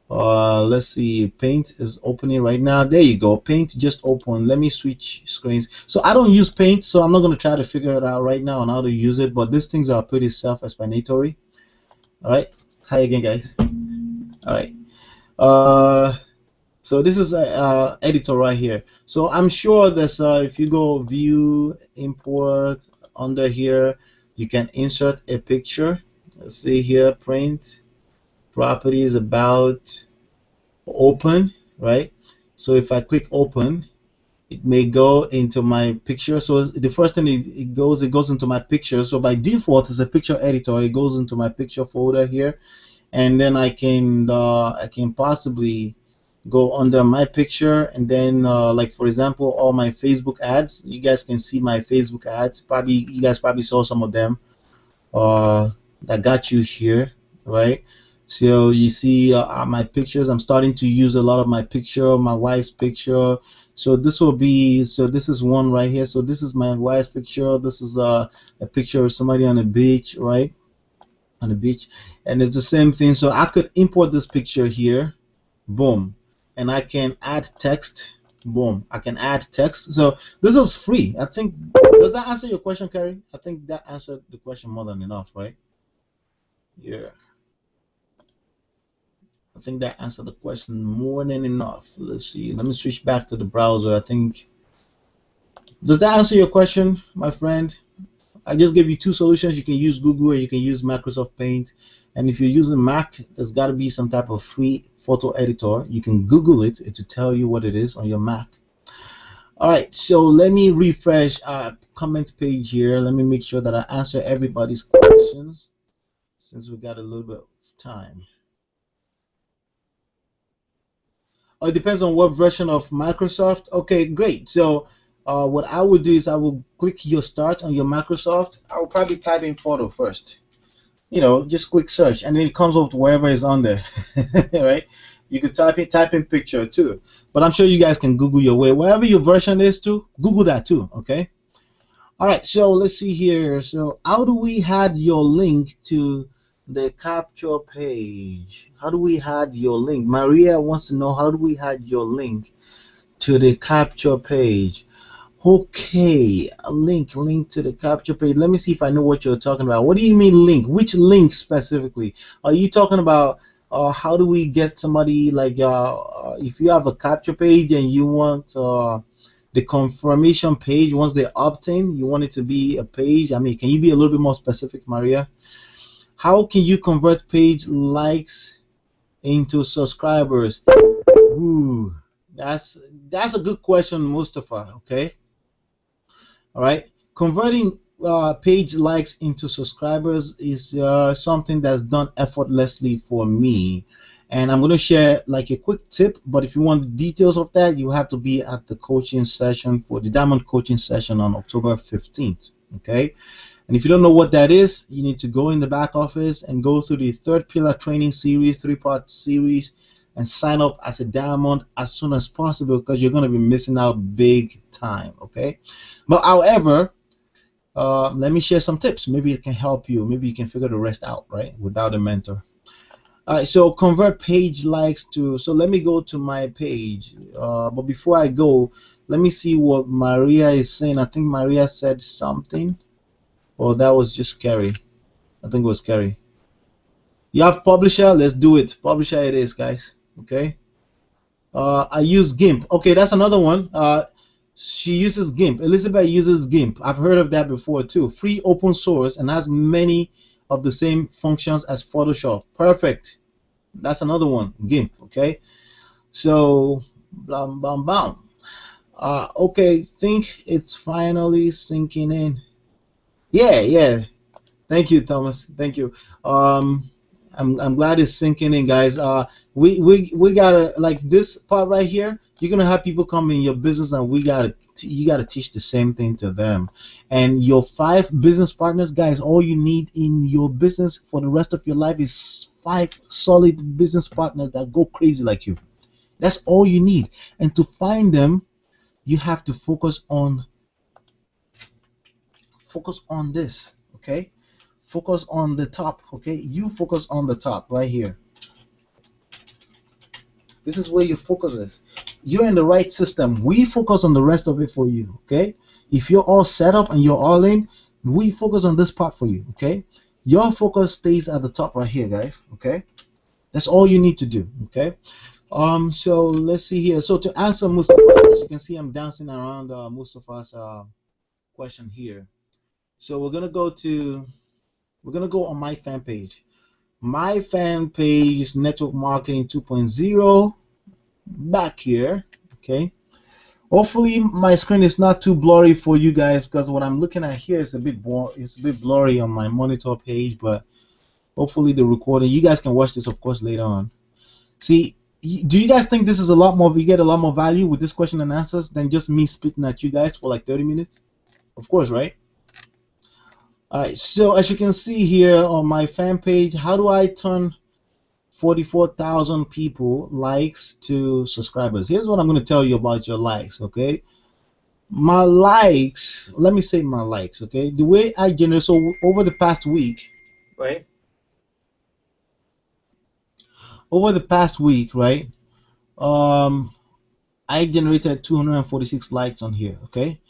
let's see. Paint is opening right now. There you go. Paint just opened. Let me switch screens. So I don't use Paint, so I'm not going to try to figure it out right now on how to use it. But these things are pretty self-explanatory. All right. Hi again, guys. All right. So this is editor right here. So I'm sure that if you go view, import, under here, you can insert a picture. Let's see here, print, properties, about, open, right? So if I click open, it may go into my picture. So the first thing it goes into my picture. So by default, it's a picture editor. It goes into my picture folder here. And then I can possibly go under my picture, and then like for example, all my Facebook ads. You guys can see my Facebook ads. Probably you guys probably saw some of them that got you here, right? So you see my pictures. I'm starting to use a lot of my picture, my wife's picture. So this will be, so this is one right here. So this is my wife's picture. This is a picture of somebody on the beach, right? On the beach, and it's the same thing. So I could import this picture here, boom, and I can add text. Boom, I can add text. So this is free. I think, does that answer your question, Kerry? I think that answered the question more than enough, right? Yeah, I think that answered the question more than enough. Let's see. Let me switch back to the browser. I think, does that answer your question, my friend? I just gave you two solutions. You can use Google or you can use Microsoft Paint. And if you're using Mac, there's got to be some type of free photo editor. You can Google it to tell you what it is on your Mac. All right, so let me refresh our comment page here. Let me make sure that I answer everybody's questions since we got a little bit of time. Oh, it depends on what version of Microsoft. Okay, great. So what I would do is I will click your start on your Microsoft. I will probably type in photo first. You know, just click search and then it comes up to wherever is on there. Right? You could type in picture too. But I'm sure you guys can Google your way. Wherever your version is to, Google that too, okay? All right, so let's see here. So how do we add your link to the capture page? How do we add your link? Maria wants to know, how do we add your link to the capture page? Okay, a link to the capture page. Let me see if I know what you're talking about. What do you mean link? Which link specifically? Are you talking about how do we get somebody like if you have a capture page and you want the confirmation page once they opt in, you want it to be a page? I mean, can you be a little bit more specific, Maria? How can you convert page likes into subscribers? Ooh, that's a good question, Mustafa. Okay. All right, converting page likes into subscribers is something that's done effortlessly for me, and I'm going to share like a quick tip. But if you want the details of that, you have to be at the coaching session for the Diamond coaching session on October 15th. Okay, and if you don't know what that is, you need to go in the back office and go through the third pillar training series, 3-part series, and sign up as a diamond as soon as possible, because you're going to be missing out big time. Okay, but however, let me share some tips. Maybe it can help you. Maybe you can figure the rest out, right, without a mentor. All right, so convert page likes to, so let me go to my page, but before I go, let me see what Maria is saying. I think Maria said something, or that was just Kerry. I think it was Kerry. You have publisher? Let's do it. Publisher it is, guys. Okay. I use GIMP. Okay, that's another one. She uses GIMP. Elizabeth uses GIMP. I've heard of that before too. Free, open source, and has many of the same functions as Photoshop. Perfect. That's another one. GIMP. Okay. So, blam, blam, blam. Okay, think it's finally sinking in. Yeah, yeah. Thank you, Thomas. Thank you. I'm glad it's sinking in, guys. We gotta, like, this part right here. You're gonna have people come in your business, and you gotta teach the same thing to them. And your 5 business partners, guys. All you need in your business for the rest of your life is 5 solid business partners that go crazy like you. That's all you need. And to find them, you have to focus on this. Okay. Focus on the top. Okay, you focus on the top right here. This is where your focus is. You're in the right system. We focus on the rest of it for you. Okay, if you're all set up and you're all in, we focus on this part for you. Okay, your focus stays at the top right here, guys. Okay, that's all you need to do. Okay, so let's see here. So to answer Mustafa, as you can see, I'm dancing around Mustafa's question here. So we're gonna go on my fan page. My fan page is Network Marketing 2.0 back here. Okay. Hopefully my screen is not too blurry for you guys, because what I'm looking at here is a bit blurry on my monitor page, but hopefully the recording, you guys can watch this of course later on. See, do you guys think this is you get a lot more value with this question and answers than just me spitting at you guys for like 30 minutes? Of course, right? Alright, so as you can see here on my fan page, how do I turn 44,000 people likes to subscribers? Here's what I'm going to tell you about your likes, okay? My likes, let me say my likes, okay? The way I generate, so over the past week, right? Over the past week, right? Um, I generated 246 likes on here. Okay.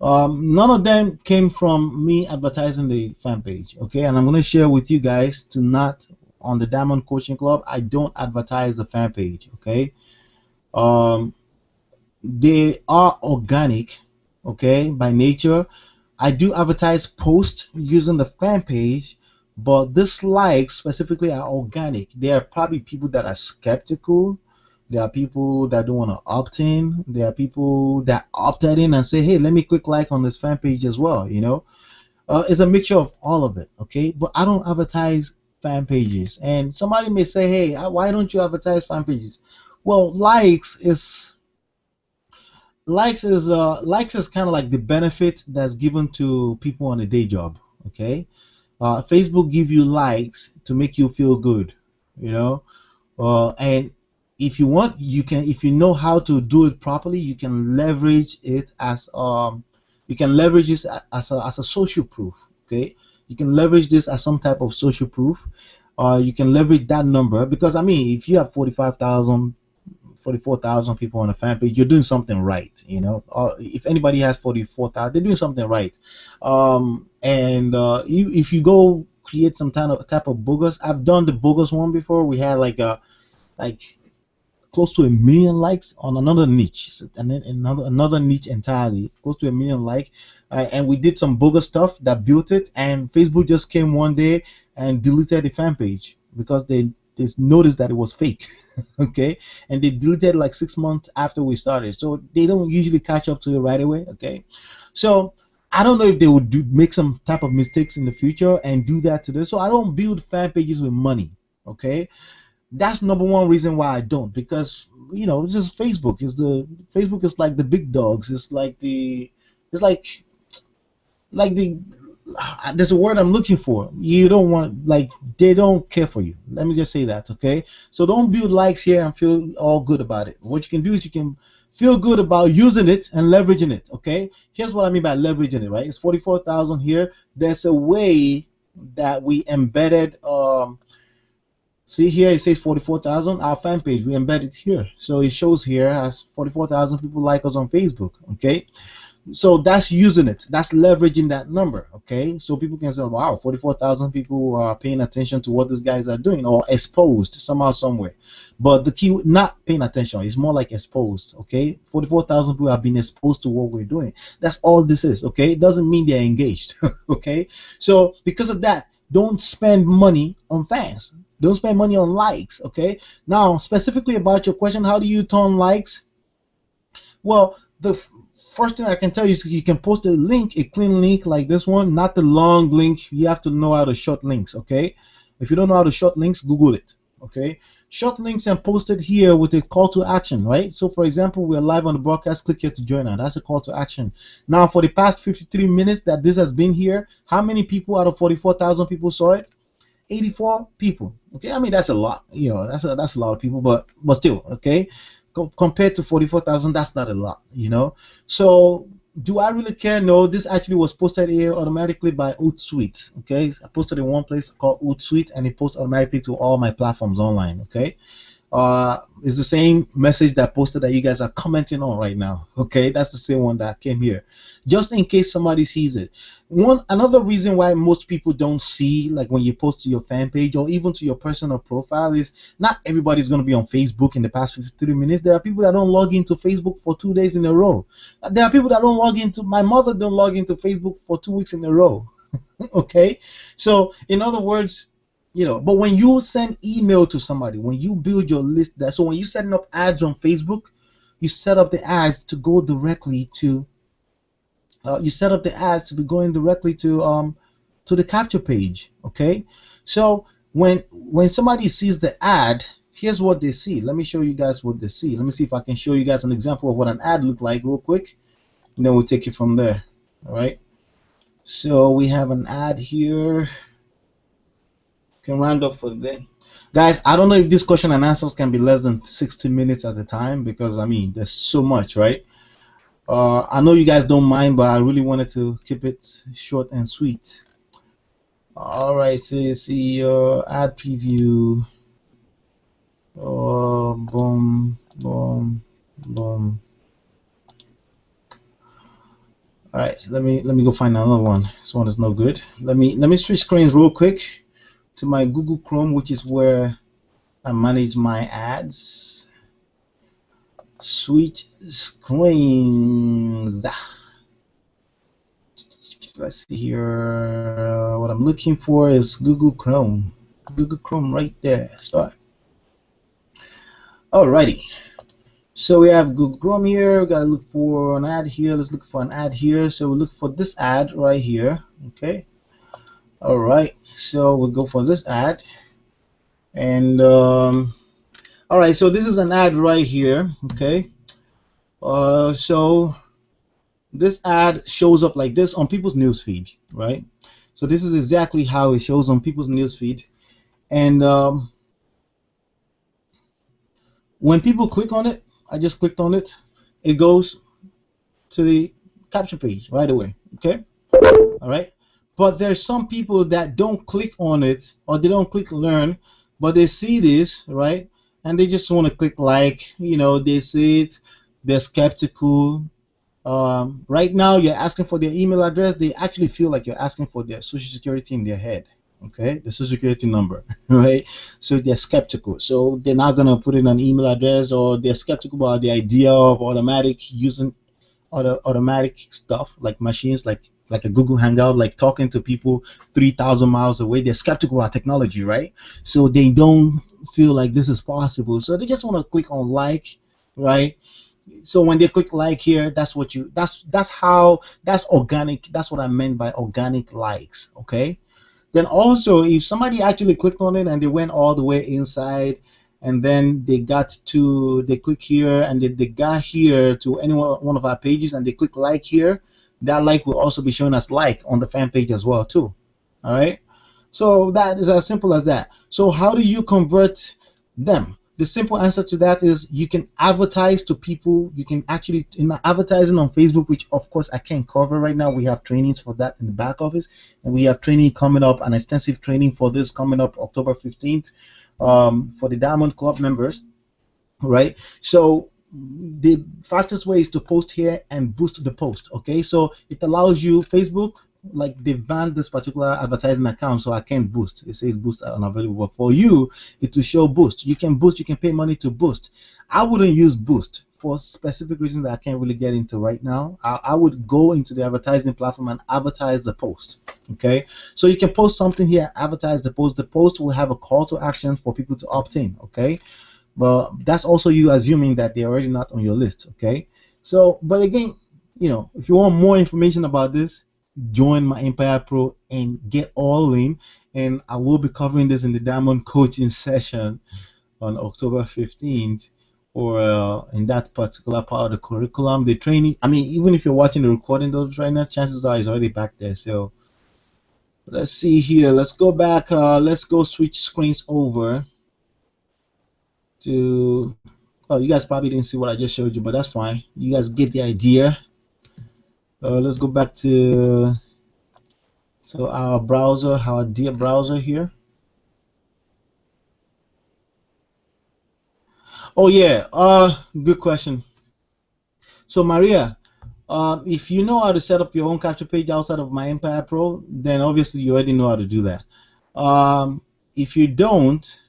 None of them came from me advertising the fan page. Okay, and I'm going to share with you guys to not on the Diamond Coaching Club. I don't advertise the fan page. Okay. Um, they are organic. Okay, by nature. I do advertise posts using the fan page, but these likes specifically are organic. There are probably people that are skeptical. There are people that don't want to opt in. There are people that opted in and say, "Hey, let me click like on this fan page as well." It's a mixture of all of it. Okay, but I don't advertise fan pages. And somebody may say, "Hey, why don't you advertise fan pages?" Well, likes is kind of like the benefit that's given to people on a day job. Okay, Facebook give you likes to make you feel good, you know, and if you want, you can, if you know how to do it properly, you can leverage it as you can leverage this as a social proof. Okay, you can leverage this as some type of social proof. You can leverage that number because I mean, if you have 44,000 people on a fan page, you're doing something right. If anybody has 44,000, they're doing something right. And if you go create some kind of type of bogus, I've done the bogus one before. We had like close to a million likes on another niche, and then another niche entirely, close to a million and we did some bogus stuff that built it, and Facebook just came one day and deleted the fan page because they noticed that it was fake. Okay, and they deleted like 6 months after we started, so they don't usually catch up to it right away. Okay, so I don't know if they would make some type of mistakes in the future and do that to this. So I don't build fan pages with money. Okay, that's number one reason why I don't, because it's just Facebook. Facebook is like the big dogs. It's like the there's a word I'm looking for. You don't want, like, they don't care for you. Let me just say that. Okay, so don't build likes here and feel all good about it. What you can do is you can feel good about using it and leveraging it. Okay, here's what I mean by leveraging it. Right, it's 44,000 here. There's a way that we embedded see here, it says 44,000. Our fan page, we embed it here. So it shows here as 44,000 people like us on Facebook. Okay. So that's using it. That's leveraging that number. Okay. So people can say, wow, 44,000 people are paying attention to what these guys are doing, or exposed somehow, somewhere. But the key, not paying attention, it's more like exposed. Okay. 44,000 people have been exposed to what we're doing. That's all this is. Okay. It doesn't mean they're engaged. Okay. So because of that, don't spend money on fans. Don't spend money on likes. Okay. Now, specifically about your question, how do you turn likes? Well, the first thing I can tell you is you can post a link, a clean link like this one, not the long link. You have to know how to short links. Okay. If you don't know how to short links, Google it. Okay. Short links and post it here with a call to action, right? So, for example, we're live on the broadcast. Click here to join us. That's a call to action. Now, for the past 53 minutes that this has been here, how many people out of 44,000 people saw it? 84 people. Okay, I mean that's a lot. That's a lot of people, but still, okay. Compared to 44,000, that's not a lot. So do I really care? No, this actually was posted here automatically by Hootsuite. Okay, I posted in one place called Hootsuite, and it posts automatically to all my platforms online. Okay. It's the same message that posted that you guys are commenting on right now. Okay, that's the same one that came here, just in case somebody sees it. Another reason why most people don't see, like, when you post to your fan page or even to your personal profile, is not everybody's going to be on Facebook in the past 53 minutes. There are people that don't log into Facebook for 2 days in a row. There are people that don't log into, my mother don't log into Facebook for 2 weeks in a row. Okay, so in other words, but when you send email to somebody, when you build your list, so when you're setting up ads on Facebook, you set up the ads to go directly to you set up the ads to be going directly to the capture page. Okay, so when somebody sees the ad, here's what they see. Let me show you guys what they see. Let me see if I can show you guys an example of what an ad look like real quick, and then we'll take it from there. All right, so we have an ad here. Can round up for the day, guys. I don't know if this question and answers can be less than 60 minutes at a time, because I mean there's so much, right? I know you guys don't mind, but I really wanted to keep it short and sweet. All right, so see your ad preview. Boom. Boom, boom. All right, let me go find another one. This one is no good. Let me switch screens real quick to my Google Chrome, which is where I manage my ads. Switch screens. Let's see here. What I'm looking for is Google Chrome. Google Chrome right there. Start. Alrighty. So we have Google Chrome here. We gotta look for an ad here. Let's look for an ad here. So we look for this ad right here. Okay. All right. So we'll go for this ad. And all right. So this is an ad right here. Okay. So this ad shows up like this on people's newsfeed, right? So this is exactly how it shows on people's newsfeed. And when people click on it, I just clicked on it, it goes to the capture page right away. Okay. All right. But there's some people that don't click on it, or they don't click learn, but they see this, right? And they just want to click like, they see it, they're skeptical. Right now, you're asking for their email address. They actually feel like you're asking for their social security in their head. Okay, the social security number, right? So they're skeptical. So they're not gonna put in an email address, or they're skeptical about the idea of using automatic stuff like machines, like a Google Hangout, like talking to people 3,000 miles away. They're skeptical about technology, right? So they don't feel like this is possible. So they just want to click on like, right? So when they click like here, that's organic. That's what I meant by organic likes. Okay. Then also, if somebody actually clicked on it and they went all the way inside, and then they click here, and they got here to any one of our pages, and they click like here, that like will also be shown as like on the fan page as well too. All right. So that is as simple as that. So how do you convert them? The simple answer to that is you can advertise to people. You can actually, in advertising on Facebook, which of course I can't cover right now. We have trainings for that in the back office, and we have training coming up, an extensive training for this coming up October 15th for the Diamond Club members, right? So the fastest way is to post here and boost the post. Okay, so it allows you, Facebook, like they've banned this particular advertising account, so I can't boost. It says boost unavailable. But for you, it will show boost. You can boost. You can pay money to boost. I wouldn't use boost for specific reasons that I can't really get into right now. I would go into the advertising platform and advertise the post. Okay, so you can post something here, advertise the post. The post will have a call to action for people to opt in. Okay, but that's also you assuming that they're already not on your list. Okay, so but again, if you want more information about this, join my Empire Pro and get all in. And I will be covering this in the Diamond coaching session on October 15th, or in that particular part of the curriculum. The training, I mean, even if you're watching the recording of right now, chances are it's already back there. So let's see here. Let's go back. Let's go switch screens over to. Oh, you guys probably didn't see what I just showed you, but that's fine. You guys get the idea. Let's go back to our browser, our dear browser here. Oh yeah, good question. So Maria, if you know how to set up your own capture page outside of My Empire Pro, then obviously you already know how to do that. If you don't,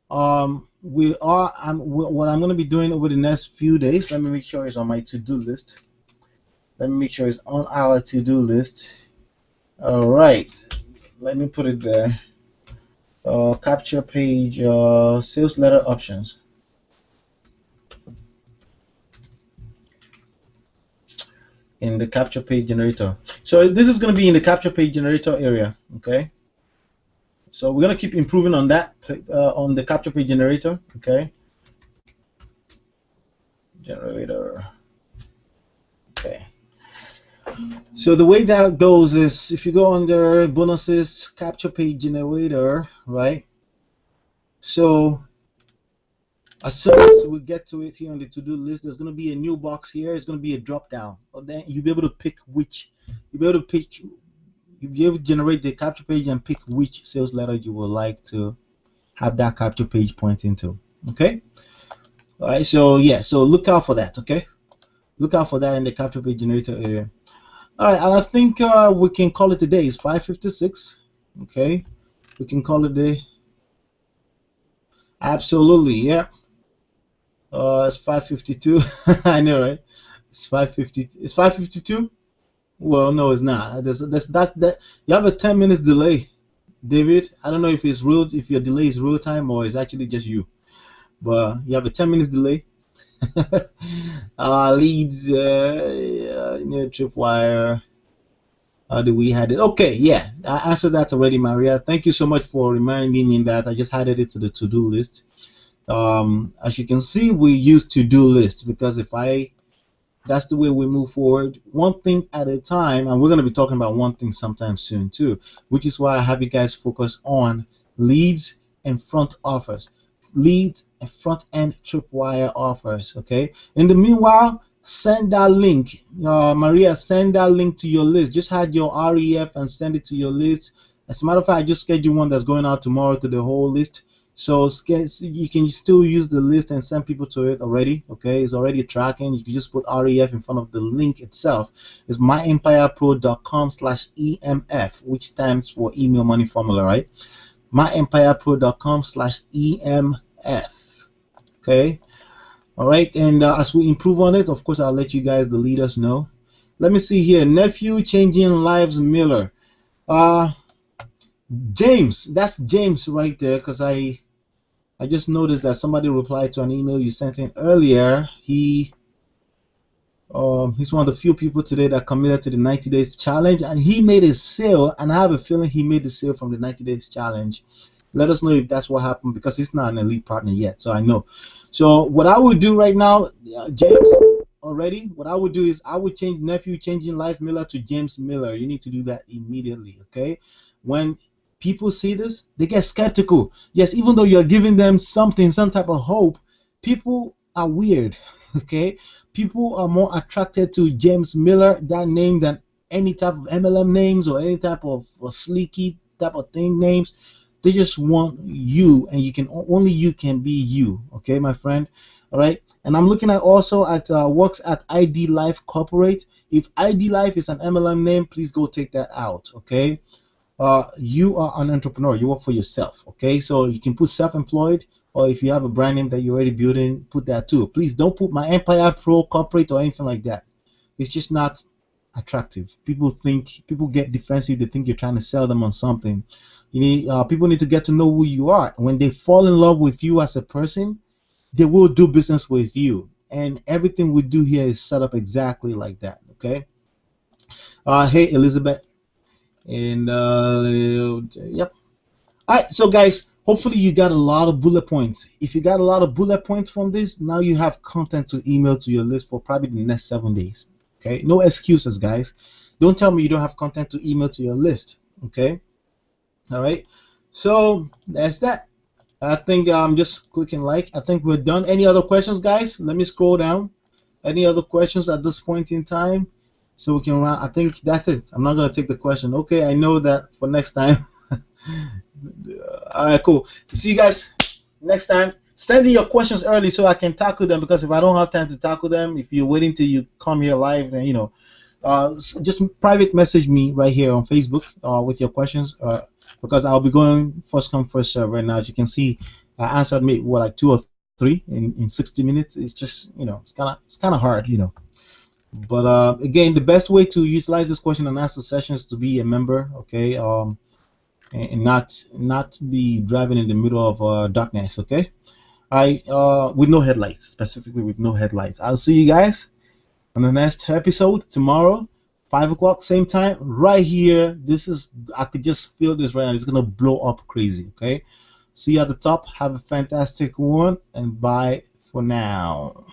what I'm going to be doing over the next few days. Let me make sure it's on my to-do list. Let me make sure it's on our to-do list. All right, let me put it there. Capture page, sales letter options. In the capture page generator. So this is going to be in the capture page generator area. Okay. So we're going to keep improving on that, on the capture page generator. Okay. Generator. Okay. So the way that goes is, if you go under bonuses, capture page generator, right? So as soon as we get to it here on the to-do list, there's going to be a new box here. It's going to be a drop down. Then you'll be able to pick you'll be able to generate the capture page and pick which sales letter you would like to have that capture page pointing to. Okay. All right, so yeah, so look out for that, okay? Look out for that in the capture page generator area. All right, and I think we can call it a day. It's 5:56. Okay, we can call it a day. Absolutely, yeah. It's 5:52. I know, right? It's 5:50. It's 5:52. Well, no, it's not. That you have a 10 minutes delay, David. I don't know if it's real, if your delay is real time or it's actually just you, but you have a 10 minutes delay. Leads, near tripwire. How do we had it? Okay, yeah, I answered that already, Maria. Thank you so much for reminding me that. I just added it to the to-do list. As you can see, we use to-do list because that's the way we move forward, one thing at a time. And we're going to be talking about one thing sometime soon too, which is why I have you guys focus on leads and front offers, leads and front end tripwire offers. Okay. In the meanwhile, send that link, Maria. Send that link to your list. Just add your REF and send it to your list. As a matter of fact, I just scheduled one that's going out tomorrow to the whole list. So you can still use the list and send people to it already. Okay, it's already tracking. You can just put REF in front of the link itself. It's myempirepro.com/EMF, which stands for email money formula, right? myempirepro.com/EMF. Okay, all right. And as we improve on it, of course, I'll let you guys, the leaders, know. Let me see here. Nephew changing lives, Miller. James, that's James right there, because I just noticed that somebody replied to an email you sent in earlier. He's one of the few people today that committed to the 90 days challenge, and he made a sale, and I have a feeling he made the sale from the 90 days challenge. Let us know if that's what happened, because he's not an elite partner yet, so I know. So what I would do right now, James, already, what I would do is I would change Nephew changing lives Miller to James Miller. You need to do that immediately, okay? When people see this, they get skeptical. Yes, even though you're giving them something, some type of hope, people are weird, okay? People are more attracted to James Miller, that name, than any type of MLM names or any type of sleeky type of thing names. They just want you, and only you can be you, okay, my friend? All right. And I'm looking at also at works at ID Life Corporate. If ID Life is an MLM name, please go take that out, okay? You are an entrepreneur. You work for yourself, okay? So you can put self-employed, or if you have a brand name that you're already building, put that too. Please don't put My Empire Pro Corporate or anything like that. It's just not attractive. People get defensive. They think you're trying to sell them on something. People need to get to know who you are. When they fall in love with you as a person, they will do business with you. And everything we do here is set up exactly like that, okay? Hey, Elizabeth. And yep. All right, so guys, hopefully you got a lot of bullet points. If you got a lot of bullet points from this, now you have content to email to your list for probably the next 7 days. Okay, no excuses, guys. Don't tell me you don't have content to email to your list. Okay, all right. So that's that. I think I'm just clicking like. I think we're done. Any other questions, guys? Let me scroll down. Any other questions at this point in time? So we can run. I think that's it. I'm not gonna take the question. Okay, I know that for next time. All right, cool. See you guys next time. Send in your questions early so I can tackle them, because if I don't have time to tackle them, if you're waiting till you come here live, then just private message me right here on Facebook with your questions, because I'll be going first come first serve right now. As you can see, I answered maybe like 2 or 3 in 60 minutes. It's just it's kind of hard, But again, the best way to utilize this question and answer session is to be a member, okay? And not be driving in the middle of darkness, okay? All right, with no headlights, specifically with no headlights. I'll see you guys on the next episode tomorrow, 5 o'clock, same time, right here. I could just feel this right now. It's gonna blow up crazy, okay? See you at the top. Have a fantastic one, and bye for now.